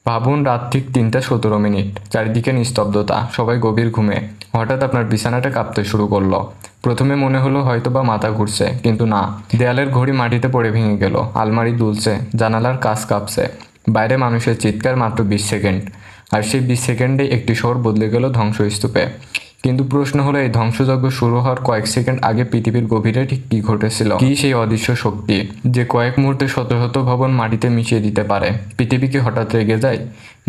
ভাবুন রাত ঠিক ৩টা ১৭ মিনিট, চারিদিকে নিস্তব্ধতা, সবাই গভীর ঘুমে। হঠাৎ আপনার বিছানাটা কাঁপতে শুরু করলো। প্রথমে মনে হলো হয়তো বা মাথা ঘুরছে, কিন্তু না। দেয়ালের ঘড়ি মাটিতে পড়ে ভেঙে গেল, আলমারি দুলছে, জানালার কাচ কাঁপছে। বাইরে মানুষের চিৎকার, মাত্র ২০ সেকেন্ড। আর সেই ২০ সেকেন্ডে একটি শহর বদলে গেল ধ্বংসস্তূপে। কিন্তু প্রশ্ন হলো, এই ধ্বংসযজ্ঞ শুরু হওয়ার কয়েক সেকেন্ড আগে পৃথিবীর গভীরে ঠিক কী ঘটেছিল? কী সেই অদৃশ্য শক্তি যে কয়েক মুহূর্তে শত শত ভবন মাটিতে মিশিয়ে দিতে পারে? পৃথিবী কি হঠাৎ রেগে যায়,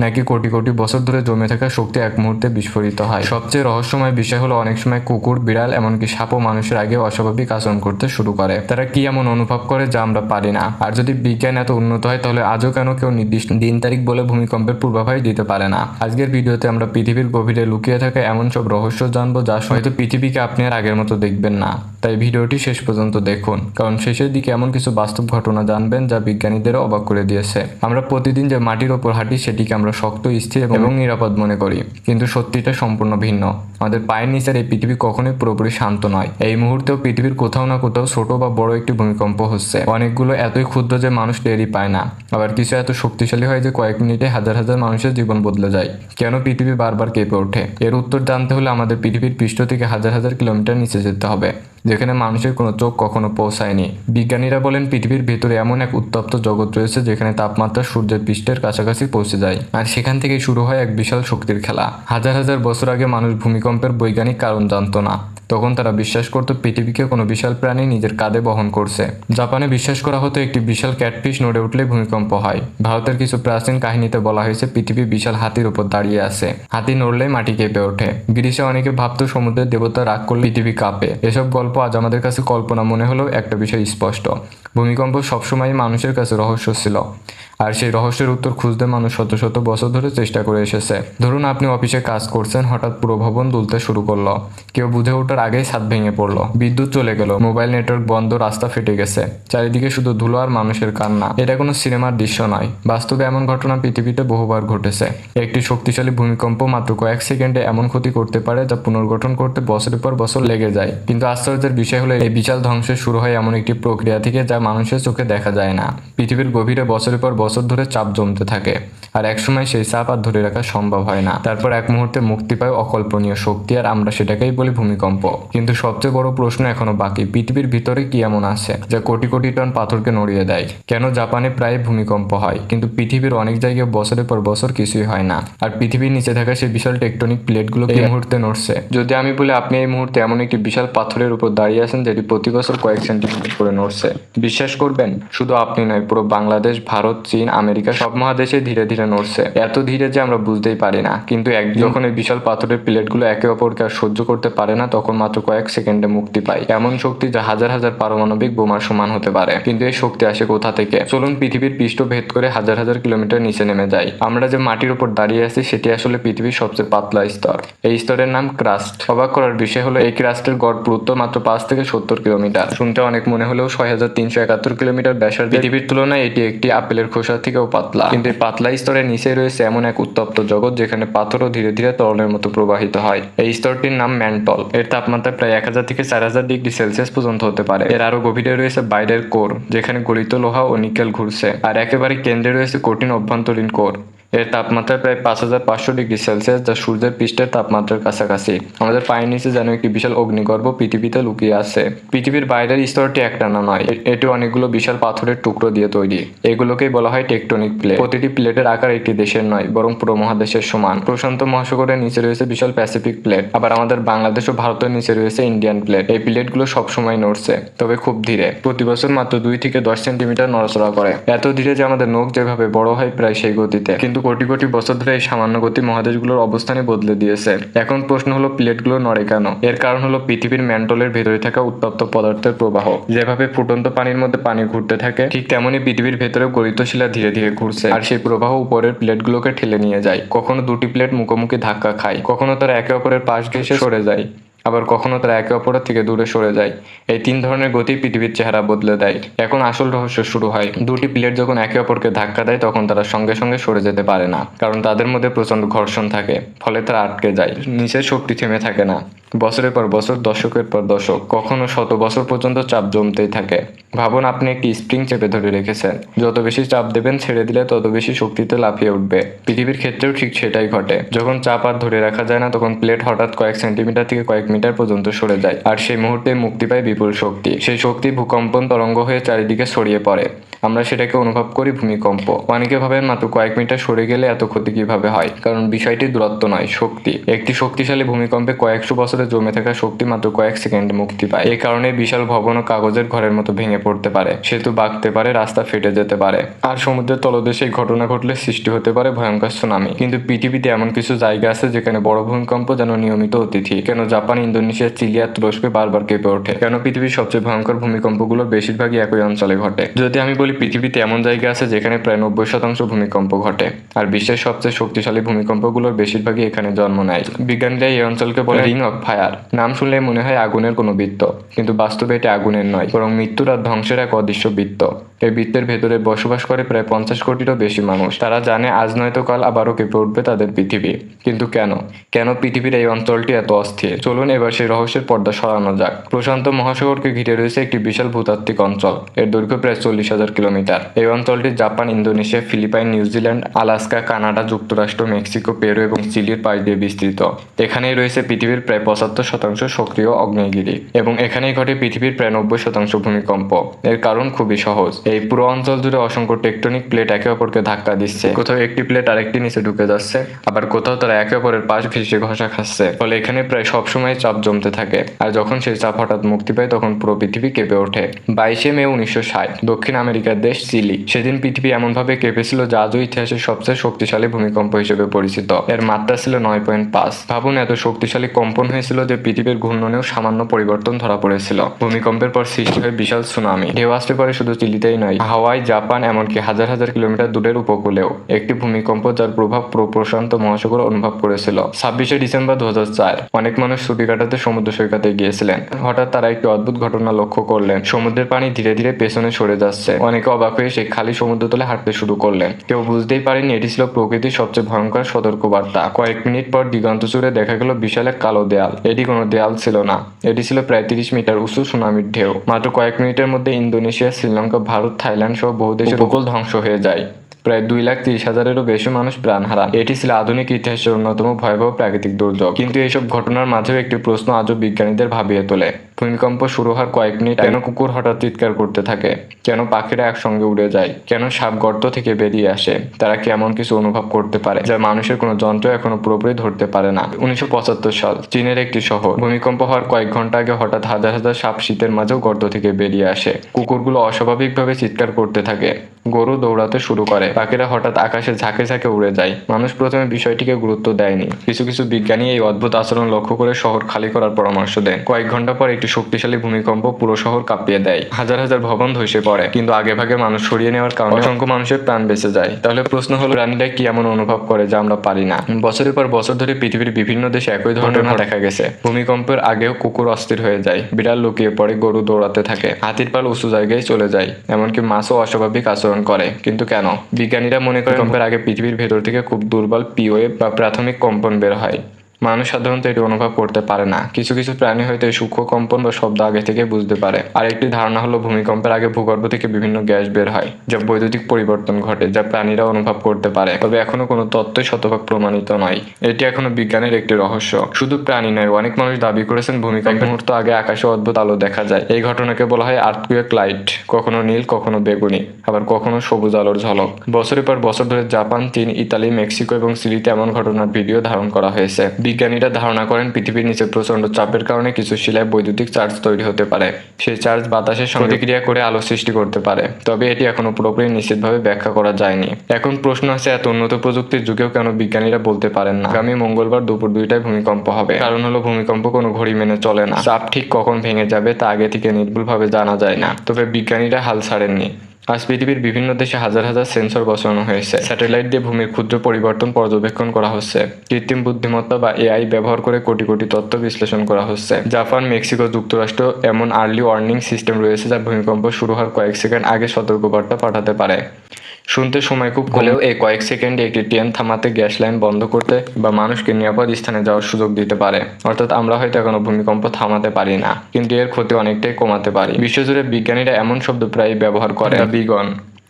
নাকি কোটি কোটি বছর ধরে জমে থাকা শক্তি এক মুহূর্তে বিস্ফোরিত হয়? সবচেয়ে রহস্যময় বিষয় হলো, অনেক সময় কুকুর, বিড়াল, এমনকি সাপও মানুষের আগে অস্বাভাবিক আচরণ করতে শুরু করে। তারা কি এমন অনুভব করে যা আমরা পারি না? আর যদি বিজ্ঞান এত উন্নত হয়, তাহলে আজও কেন কেউ নির্দিষ্ট দিন তারিখ বলে ভূমিকম্পের পূর্বাভাস দিতে পারে না? আজকের ভিডিওতে আমরা পৃথিবীর গভীরে লুকিয়ে থাকা এমন সব রহস্য জানবো যা হয়তো পৃথিবীকে আপনি আর আগের মতো দেখবেন না। তাই ভিডিওটি শেষ পর্যন্ত দেখুন, কারণ শেষের দিকে এমন কিছু বাস্তব ঘটনা জানবেন যা বিজ্ঞানীদেরও অবাক করে দিয়েছে। আমরা প্রতিদিন যে মাটির ওপর হাঁটি, সেটিকে আমরা শক্ত, স্থির এবং নিরাপদ মনে করি, কিন্তু সত্যিটা সম্পূর্ণ ভিন্ন। আমাদের পায়ের নিচের এই পৃথিবী কখনোই পুরোপুরি শান্ত নয়। এই মুহূর্তেও পৃথিবীর কোথাও না কোথাও ছোট বা বড় একটি ভূমিকম্প হচ্ছে। অনেকগুলো এতই ক্ষুদ্র যে মানুষ টেরই পায় না, আবার কিছু এত শক্তিশালী হয় যে কয়েক মিনিটে হাজার হাজার মানুষের জীবন বদলে যায়। কেন পৃথিবী বারবার কেঁপে ওঠে? এর উত্তর জানতে হলে আমাদের পৃথিবীর পৃষ্ঠ থেকে হাজার হাজার কিলোমিটার নিচে যেতে হবে, যেখানে মানুষের কোনো চোখ কখনো পৌঁছায়নি। বিজ্ঞানীরা বলেন, পৃথিবীর ভেতরে এমন এক উত্তপ্ত জগৎ রয়েছে যেখানে তাপমাত্রা সূর্যের পৃষ্ঠের কাছাকাছি পৌঁছে যায়, আর সেখান থেকেই শুরু হয় এক বিশাল শক্তির খেলা। হাজার হাজার বছর আগে মানুষ ভূমিকম্পের বৈজ্ঞানিক কারণ জানতো না। তখন তারা বিশ্বাস করত পৃথিবীকে কোনো বিশাল প্রাণী নিজের কাঁধে বহন করছে। জাপানে বিশ্বাস করা হতো একটি বিশাল ক্যাটফিশ নড়ে উঠলে ভূমিকম্প হয়। ভারতের কিছু প্রাচীন কাহিনীতে বলা হয়েছে পৃথিবী বিশাল হাতির উপর দাঁড়িয়ে আছে, হাতি নড়লেই মাটি কেঁপে ওঠে। গ্রীষ্মে অনেকে ভাবতো সমুদ্রের দেবতা রাগ করলে পৃথিবী কাঁপে। এসব গল্প আজ আমাদের কাছে কল্পনা মনে হলেও একটা বিষয় স্পষ্ট: ভূমিকম্প সবসময় মানুষের কাছে রহস্য ছিল, আর সেই রহস্যের উত্তর খুঁজতে মানুষ শত শত বছর ধরে চেষ্টা করে এসেছে। ধরুন আপনি অফিসে কাজ করছেন, হঠাৎ পুরো ভবন দুলতে শুরু করলো। কেউ বুঝে ওঠার আগেই ছাদ ভেঙে পড়লো, বিদ্যুৎ চলে গেল, মোবাইল নেটওয়ার্ক বন্ধ, রাস্তা ফেটে গেছে, চারিদিকে শুধু ধুলো আর মানুষের কান্না। এটা কোনো সিনেমার দৃশ্য নয়, বাস্তবে এমন ঘটনা পৃথিবীতে বহুবার ঘটেছে। একটি শক্তিশালী ভূমিকম্প মাত্র কয়েক সেকেন্ডে এমন ক্ষতি করতে পারে যা পুনর্গঠন করতে বছরের পর বছর লেগে যায়। কিন্তু আশ্চর্যের বিষয় হলো, এই বিশাল ধ্বংসের শুরু হয় এমন একটি প্রক্রিয়া থেকে যা মানুষের চোখে দেখা যায় না। পৃথিবীর গভীরে বছরের পর বছর ধরে চাপ জমতে থাকে, আর একসময় সেই চাপ আর ধরে রাখা সম্ভব হয় না। তারপর এক মুহূর্তে মুক্তি পায় অকল্পনীয় শক্তি, আর আমরা সেটাকেই বলি ভূমিকম্প। কিন্তু সবচেয়ে বড় প্রশ্ন এখনো বাকি: পৃথিবীর ভিতরে কি এমন আছে যা কোটি কোটি টন পাথরকে নড়িয়ে দেয়? কেন জাপানে প্রায় ভূমিকম্প হয়, কিন্তু পৃথিবীর অনেক জায়গায় বছরের পর বছর কিছুই হয় না? আর পৃথিবীর নিচে থাকা সেই বিশাল টেকটনিক প্লেটগুলো এই মুহূর্তে নড়ছে। যদি আমি বলি আপনি এই মুহূর্তে এমন একটি বিশাল পাথরের উপর দাঁড়িয়ে আছেন যেটি প্রতি বছর কয়েক সেন্টিমিটার করে নড়ছে, বিশ্বাস করবেন? শুধু আপনি নয়, পুরো বাংলাদেশ, ভারত, চীন, আমেরিকা সব মহাদেশে ধীরে ধীরে নড়ছে। এত ধীরে যে আমরা বুঝতেই পারি না। কিন্তু একদিন যখন এই বিশাল পাথরের প্লেটগুলো একে অপরকে আর সহ্য করতে পারে না, তখন মাত্র কয়েক সেকেন্ডে মুক্তি পায় এমন শক্তি যা হাজার হাজার পারমাণবিক বোমার সমান হতে পারে। কিন্তু এই শক্তি আসে কোথা থেকে? চলুন পৃথিবীর পৃষ্ঠ ভেদ করে হাজার হাজার কিলোমিটার নিচে নেমে যাই। আমরা যে মাটির উপর দাঁড়িয়ে আছি সেটি আসলে পৃথিবীর সবচেয়ে পাতলা স্তর। এই স্তরের নাম ক্রাস্ট। অবাক করার বিষয় হলো, এই ক্রাস্টের গড় পুরুত্ব মাত্র ৫ থেকে ৭০ কিলোমিটার। শুনতে অনেক মনে হলেও ৬৩৭১ কিলোমিটার ব্যাসার্ধ পৃথিবীর তুলনায় এটি একটি আপেলের খোসা থেকেও পাতলা। কিন্তু এই পাতলা স্তরের নিচে রয়েছে এমন এক উত্তপ্ত জগৎ যেখানে পাথরও ধীরে ধীরে তরলের মতো প্রবাহিত হয়। এই স্তরটির নাম ম্যান্টল। এর তাপমাত্রা প্রায় ১০০০ থেকে ৪০০০ ডিগ্রি সেলসিয়াস পর্যন্ত হতে পারে। এর আরো গভীরে রয়েছে বাইরের কোর, যেখানে গলিত লোহা ও নিকেল ঘুরছে, আর একেবারে কেন্দ্রে রয়েছে কঠিন অভ্যন্তরীণ কোর। এর তাপমাত্রা প্রায় ৫৫০০ ডিগ্রি সেলসিয়াস, যা সূর্যের পৃষ্ঠের তাপমাত্রার কাছাকাছি। আমাদের পায়ের নিচে যেন একটি বিশাল অগ্নিগর্ভ পৃথিবীতে লুকিয়ে আছে। পৃথিবীর বাইরের স্তরটি একটানা নয়, এটি অনেকগুলো বিশাল পাথরের টুকরো দিয়ে তৈরি। এগুলোকেই বলা হয় টেকটনিক প্লেট। প্রতিটি প্লেটের আকার একটি দেশের নয়, বরং পুরো মহাদেশের সমান। প্রশান্ত মহাসাগরের নিচে রয়েছে বিশাল প্যাসিফিক প্লেট, আবার আমাদের বাংলাদেশ ও ভারতের নিচে রয়েছে ইন্ডিয়ান প্লেট। এই প্লেটগুলো সবসময় নড়ছে, তবে খুব ধীরে। প্রতি বছর মাত্র ২ থেকে ১০ সেন্টিমিটার নড়াচড়া করে। এত ধীরে যে আমাদের নখ যেভাবে বড় হয় প্রায় সেই গতিতে। কিন্তু কোটি কোটি বছর ধরে এই সামান্য গতি মহাদেশগুলোর অবস্থানে বদলে দিয়েছে। এখন প্রশ্ন হলো, প্লেটগুলো নড়ে কেন? এর কারণ হলো পৃথিবীর ম্যান্টলের ভেতরে থাকা উত্তপ্ত পদার্থের প্রবাহ। যেভাবে ফুটন্ত পানির মধ্যে পানি ঘুরতে থাকে, ঠিক তেমনি পৃথিবীর ভেতরে গলিত শিলা ধীরে ধীরে ঘুরছে, আর সেই প্রবাহ উপরের প্লেটগুলোকে ঠেলে নিয়ে যায়। কখনো দুটি প্লেট মুখোমুখি ধাক্কা খায়, কখনো তারা একে অপরের পাশ ঘেঁষে সরে যায়, আবার কখনো তারা একে অপরের থেকে দূরে সরে যায়। এই ৩ ধরনের গতি পৃথিবীর চেহারা বদলে দেয়। এখন আসল রহস্য শুরু হয়। দুটি প্লেট যখন একে অপরকে ধাক্কা দেয়, তখন তারা সঙ্গে সঙ্গে সরে যেতে পারে না, কারণ তাদের মধ্যে প্রচণ্ড ঘর্ষণ থাকে। ফলে তারা আটকে যায়, নিচের শক্তি থেমে থাকে না। বছরের পর বছর, দশকের পর দশক, কখনো শত বছর পর্যন্ত চাপ জমতেই থাকে। ভাবুন আপনি একটি স্প্রিং চেপে ধরে রেখেছেন, যত বেশি চাপ দেবেন ছেড়ে দিলে তত বেশি শক্তিতে লাফিয়ে উঠবে। পৃথিবীর ক্ষেত্রেও ঠিক সেটাই ঘটে। যখন চাপ আর ধরে রাখা যায় না তখন প্লেট হঠাৎ কয়েক সেন্টিমিটার থেকে কয়েক মিটার পর্যন্ত সরে যায়, আর সেই মুহূর্তে মুক্তি পায় বিপুল শক্তি। সেই শক্তি ভূকম্পন তরঙ্গ হয়ে চারিদিকে ছড়িয়ে পড়ে। আমরা সেটাকে অনুভব করি ভূমিকম্প। অনেকে ভাবেন মাত্র কয়েক মিটার সরে গেলে এত ক্ষতি কিভাবে হয়, কারণ বিষয়টি দূরত্ব নয়, শক্তি। একটি শক্তিশালী ভূমিকম্পে কয়েকশো বছরে জমে থাকা শক্তি মাত্র কয়েক সেকেন্ডে মুক্তি পায়। এই কারণে বিশাল ভবন ও কাগজের ঘরের মতো ভেঙে পড়তে পারে, সেতু বাঁকতে পারে, রাস্তা ফেটে যেতে পারে, আর সমুদ্রের তলদেশে এই ঘটনা ঘটলে সৃষ্টি হতে পারে ভয়ঙ্কর সুনামি। কিন্তু পৃথিবীতে এমন কিছু জায়গা আছে যেখানে বড় ভূমিকম্প যেন নিয়মিত অতিথি। কেন জাপান, ইন্দোনেশিয়া, চিলি আর তুরস্কে বারবার কেঁপে ওঠে? কেন পৃথিবীর সবচেয়ে ভয়ঙ্কর ভূমিকম্পগুলোর বেশিরভাগই একই অঞ্চলে ঘটে? যদি আমি বলি পৃথিবীতে এমন জায়গা আছে যেখানে প্রায় 90% ভূমিকম্প ঘটে, আর বিশ্বের সবচেয়ে শক্তিশালী ভূমিকম্পগুলোর বেশিরভাগই এখানে জন্ম নেয়। বিজ্ঞানীরা এই অঞ্চলকে বলে রিং অফ ফায়ার। নাম শুনলে মনে হয় আগুনের কোনো বৃত্ত, কিন্তু বাস্তবে এটি আগুনের নয়, বরং মৃত্যুর আর ধ্বংসের এক অদৃশ্য বৃত্ত। এই বৃত্তের ভেতরে বসবাস করে প্রায় 50 কোটিরও বেশি মানুষ। তারা জানে আজ নয়তো কাল আবারও কেঁপে উঠবে তাদের পৃথিবী। কিন্তু কেন? কেন পৃথিবীর এই অঞ্চলটি এত অস্থির? চলুন এবার সেই রহস্যের পর্দা সরানো যাক। প্রশান্ত মহাসাগরকে ঘিরে রয়েছে একটি বিশাল ভূতাত্ত্বিক অঞ্চল। এর দৈর্ঘ্য প্রায় 40,000 কিলোমিটার। এই অঞ্চলটি Japan, Indonesia, Philippine, New Zealand, Alaska, Canada, যুক্তরাষ্ট্র, মেক্সিকো, পেরু এবং চিলির পাশ দিয়ে বিস্তৃত। এখানেই রয়েছে পৃথিবীর প্রায় 75% সক্রিয় আগ্নেয়গিরি, এবং এখানেই ঘটে পৃথিবীর প্রায় 90% ভূমিকম্প। এর কারণ খুবই সহজ। এই পুরো অঞ্চল জুড়ে অসংখ্য টেকটনিক প্লেট একে অপরকে ধাক্কা দিচ্ছে। কোথাও একটি প্লেট আরেকটি নিচে ঢুকে যাচ্ছে, আবার কোথাও তারা একে অপরের পাশ ঘেঁষে ঘষা খাচ্ছে। ফলে এখানে প্রায় সবসময় চাপ জমতে থাকে, আর যখন সেই চাপ হঠাৎ মুক্তি পায় তখন পুরো পৃথিবী কেঁপে ওঠে। 22শে মে 1960, দক্ষিণ আমেরিকার দেশ চিলি। সেদিন পৃথিবী এমনভাবে কেঁপেছিল যা আজও ইতিহাসের সবচেয়ে শক্তিশালী ভূমিকম্প হিসেবে পরিচিত। এর মাত্রা ছিল 9.5। ভাবুন, এত শক্তিশালী কম্পন হয়েছিল যে পৃথিবীর ঘূর্ণনেও সামান্য পরিবর্তন ধরা পড়েছিল। ভূমিকম্পের পর সৃষ্টি হয় বিশাল সুনামি। ঢেউ আসতে পারে শুধু চিলিতেই নয়, হাওয়াই, জাপান, এমনকি হাজার হাজার কিলোমিটার দূরের উপকূলেও। একটি ভূমিকম্প যার প্রভাব পুরো প্রশান্ত মহাসাগর অনুভব করেছিল। 26শে ডিসেম্বর 2004, অনেক মানুষ ছুটি কাটাতে সমুদ্র সৈকতে গিয়েছিলেন। হঠাৎ তারা একটি অদ্ভুত ঘটনা লক্ষ্য করলেন। সমুদ্রের পানি ধীরে ধীরে পেছনে সরে যাচ্ছে। অনেকে অবাক হয়ে সেই খালি সমুদ্র তলে হাঁটতে শুরু করলেন। কেউ বুঝতেই পারেনি এটি ছিল প্রকৃতির সবচেয়ে ভয়ঙ্কর সতর্কবার্তা। কয়েক মিনিট পর দিগন্ত জুড়ে দেখা গেল বিশাল এক কালো দেয়াল। এটি কোনো দেয়াল ছিল না, এটি ছিল প্রায় 30 মিটার উঁচু সুনামির ঢেউ। মাত্র কয়েক মিনিটের মধ্যে ইন্দোনেশিয়া, শ্রীলঙ্কা, ভারত, থাইল্যান্ড সহ বহু দেশের উপকূল ধ্বংস হয়ে যায়। প্রায় 2,30,000-এরও বেশি মানুষ প্রাণ হারান। এটি ছিল আধুনিক ইতিহাসের অন্যতম ভয়াবহ প্রাকৃতিক দুর্যোগ। কিন্তু এইসব ঘটনার মাঝেও একটি প্রশ্ন আজও বিজ্ঞানীদের ভাবিয়ে তোলে। ভূমিকম্প শুরু হওয়ার কয়েক মিনিট কেন কুকুর হঠাৎ চিৎকার করতে থাকে? কেন পাখিরা একসঙ্গে উড়ে যায়? কেন সাপ গর্ত থেকে বেরিয়ে আসে? তারা কি এমন কিছু অনুভব করতে পারে যা মানুষের কোনো যন্ত্র এখনো পুরোপুরি ধরতে পারে না? 1975 সাল, চীনের একটি শহর। ভূমিকম্প হওয়ার কয়েক ঘন্টা আগে হঠাৎ হাজার হাজার সাপ শীতের মাঝেও গর্ত থেকে বেরিয়ে আসে। কুকুরগুলো অস্বাভাবিকভাবে চিৎকার করতে থাকে, গরু দৌড়াতে শুরু করে, পাখিরা হঠাৎ আকাশে ঝাঁকে ঝাঁকে উড়ে যায়। মানুষ প্রথমে বিষয়টিকে গুরুত্ব দেয়নি। কিছু কিছু বিজ্ঞানী এই অদ্ভুত আচরণ লক্ষ্য করে শহর খালি করার পরামর্শ দেন। কয়েক ঘন্টা পর একটি শক্তিশালী ভূমিকম্প পুরো শহর কাঁপিয়ে দেয়। হাজার হাজার ভবন ধসে পড়ে, কিন্তু আগে ভাগে মানুষ সরিয়ে নেওয়ার কারণে অসংখ্য মানুষের প্রাণ বেঁচে যায়। তাহলে প্রশ্ন হলো, প্রাণীরা কি এমন অনুভব করে যা আমরা পারি না? বছরের পর বছর ধরে পৃথিবীর বিভিন্ন দেশে একই ঘটনা দেখা গেছে। ভূমিকম্পের আগেও কুকুর অস্থির হয়ে যায়, বিড়াল লুকিয়ে পড়ে, গরু দৌড়াতে থাকে, হাতির পাল উঁচু জায়গায় চলে যায়, এমনকি মাছও অস্বাভাবিক আচরণ করে। কিন্তু কেন? বিজ্ঞানীরা মনে করেন ভূমিকম্পের আগে পৃথিবীর ভেতর থেকে খুব দুর্বল পি-ওয়েভ বা প্রাথমিক কম্পন বের হয়। মানুষ সাধারণত এটি অনুভব করতে পারে না। কিছু কিছু প্রাণী হয়তো এই সূক্ষ্ম কম্পন বা শব্দ আগে থেকে বুঝতে পারে। আর একটি ধারণা হলো ভূমিকম্পের আগে ভূগর্ভ থেকে বিভিন্ন গ্যাস বের হয়, যা বৈদ্যুতিক পরিবর্তন ঘটে, যা প্রাণীরা অনুভব করতে পারে। তবে এখনো কোনো তত্ত্বই শতভাগ প্রমাণিত নয়। এটি এখনো বিজ্ঞানের একটি রহস্য। শুধু প্রাণী নয়, অনেক মানুষ দাবি করেছেন ভূমিকম্পের মুহূর্ত আগে আকাশে অদ্ভুত আলো দেখা যায়। এই ঘটনাকে বলা হয় আর্থকুয়েক লাইট। কখনো নীল, কখনো বেগুনি, আবার কখনো সবুজ আলোর ঝলক। বছরের পর বছর ধরে জাপান, চীন, ইতালি, মেক্সিকো এবং চিলিতে এমন ঘটনার ভিডিও ধারণ করা হয়েছে। বিজ্ঞানীরা ধারণা করেন পৃথিবীর নিচে প্রচণ্ড চাপের কারণে কিছু শিলায় বৈদ্যুতিক চার্জ তৈরি হতে পারে। সেই চার্জ বাতাসের সঙ্গে প্রতিক্রিয়া করে আলো সৃষ্টি করতে পারে। তবে এটি এখনো পুরোপুরি নিশ্চিতভাবে ব্যাখ্যা করা যায়নি। এখন প্রশ্ন আছে, এত উন্নত প্রযুক্তির যুগেও কেন বিজ্ঞানীরা বলতে পারেন না আগামী মঙ্গলবার দুপুর 2টায় ভূমিকম্প হবে? কারণ হলো ভূমিকম্প কোনো ঘড়ি মেনে চলে না। চাপ ঠিক কখন ভেঙে যাবে তা আগে থেকে নির্ভুলভাবে জানা যায় না। তবে বিজ্ঞানীরা হাল ছাড়েননি। আজ পৃথিবীর বিভিন্ন দেশে হাজার হাজার সেন্সর বসানো হয়েছে। স্যাটেলাইট দিয়ে ভূমির ক্ষুদ্র পরিবর্তন পর্যবেক্ষণ করা হচ্ছে। কৃত্রিম বুদ্ধিমত্তা বা এআই ব্যবহার করে কোটি কোটি তথ্য বিশ্লেষণ করা হচ্ছে। জাপান, মেক্সিকো, যুক্তরাষ্ট্র এমন আর্লি ওয়ার্নিং সিস্টেম রয়েছে যা ভূমিকম্প শুরু হওয়ার কয়েক সেকেন্ড আগে সতর্কবার্তা পাঠাতে পারে। শুনতে সময় খুব হলেও এই কয়েক সেকেন্ডে একটি ট্রেন থামাতে, গ্যাস লাইন বন্ধ করতে বা মানুষকে নিরাপদ স্থানে যাওয়ার সুযোগ দিতে পারে। অর্থাৎ আমরা হয়তো এখনো ভূমিকম্প থামাতে পারি না, কিন্তু এর ক্ষতি অনেকটাই কমাতে পারি। বিশ্বজুড়ে বিজ্ঞানীরা এমন শব্দ প্রায় ব্যবহার করে, দ্য বিগ ওয়ান।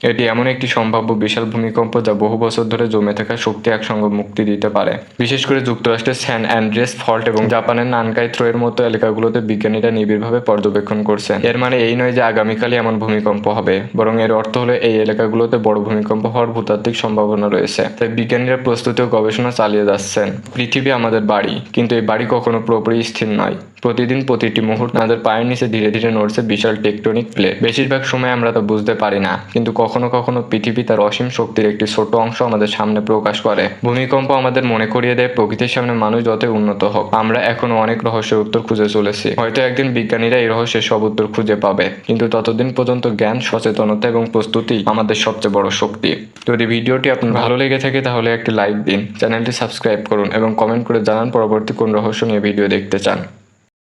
এটি এমন একটি সম্ভাব্য বিশাল ভূমিকম্প যা বহু বছর ধরে জমে থাকা শক্তি একসঙ্গে মুক্তি দিতে পারে। বিশেষ করে যুক্তরাষ্ট্রের স্যান অ্যান্ড্রেস ফল্ট এবং জাপানের নানকাই থ্রোয়ের মতো এলাকাগুলোতে বিজ্ঞানীরা নিবিড়ভাবে পর্যবেক্ষণ করছেন। এর মানে এই নয় যে আগামীকালই এমন ভূমিকম্প হবে, বরং এর অর্থ হলো এই এলাকাগুলোতে বড় ভূমিকম্প হওয়ার ভূতাত্ত্বিক সম্ভাবনা রয়েছে। তাই বিজ্ঞানীরা প্রস্তুতি ও গবেষণা চালিয়ে যাচ্ছেন। পৃথিবী আমাদের বাড়ি, কিন্তু এই বাড়ি কখনো পুরোপুরি স্থির নয়। প্রতিদিন প্রতিটি মুহূর্তে আমাদের পায়ের নিচে ধীরে ধীরে নড়ছে বিশাল টেকটনিক প্লেট। বেশিরভাগ সময় আমরা তা বুঝতে পারি না, কিন্তু কখনো কখনো পৃথিবী তার অসীম শক্তির একটি ছোট অংশ আমাদের সামনে প্রকাশ করে। ভূমিকম্প আমাদের মনে করিয়ে দেয় প্রকৃতির সামনে মানুষ যতই উন্নত হোক, আমরা এখনো অনেক রহস্যের উত্তর খুঁজে চলেছি। হয়তো একদিন বিজ্ঞানীরা এই রহস্যের সব উত্তর খুঁজে পাবে, কিন্তু ততদিন পর্যন্ত জ্ঞান, সচেতনতা এবং প্রস্তুতি আমাদের সবচেয়ে বড় শক্তি। যদি ভিডিওটি আপনার ভালো লেগে থাকে তাহলে একটি লাইক দিন, চ্যানেলটি সাবস্ক্রাইব করুন এবং কমেন্ট করে জানান পরবর্তী কোন রহস্য নিয়ে ভিডিও দেখতে চান।